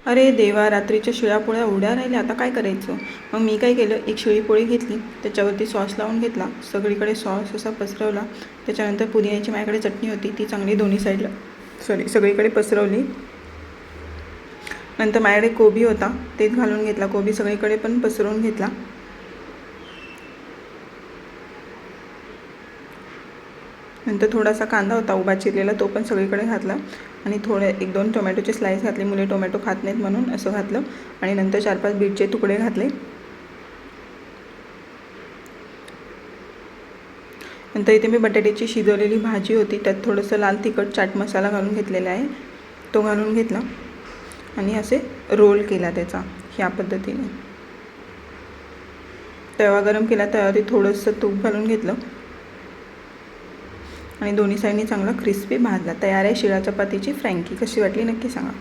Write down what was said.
अरे देवा, रात्रीच्या शिळ्या पोळ्या उड्या राहिल्या, आता काय करायचं? मग मी काय केलं, एक शिळी पोळी घेतली, त्याच्यावरती सॉस लावून घेतला, सगळीकडे सॉस असा पसरवला. त्याच्यानंतर पुदिन्याची माझ्याकडे चटणी होती, ती चांगली दोन्ही साईडला सगळीकडे पसरवली. नंतर माझ्याकडे कोबी होता, तेच घालून घेतला, कोबी सगळीकडे पण पसरवून घेतला. नंतर थोडासा कांदा होता उभा चिरलेला, तो पण सगळीकडे घातला. आणि थोडे 1-2 टोमॅटोचे स्लाईस घातले, मुले टोमॅटो खात नाहीत म्हणून असं घातलं. आणि नंतर 4-5 बीटचे तुकडे घातले. नंतर इथे मी बटाट्याची शिजवलेली भाजी होती, त्यात थोडंसं लाल तिखट चाट मसाला घालून घेतलेला आहे, तो घालून घेतला आणि असे रोल केला त्याचा ह्या पद्धतीने. तवा गरम केला, त्यावरती थोडंसं तूप घालून घेतलं आणि दोन्ही साईडनी चांगला क्रिस्पी भाजला. तयार आहे शिळा चपातीची फ्रँकी. कशी वाटली नक्की सांगा.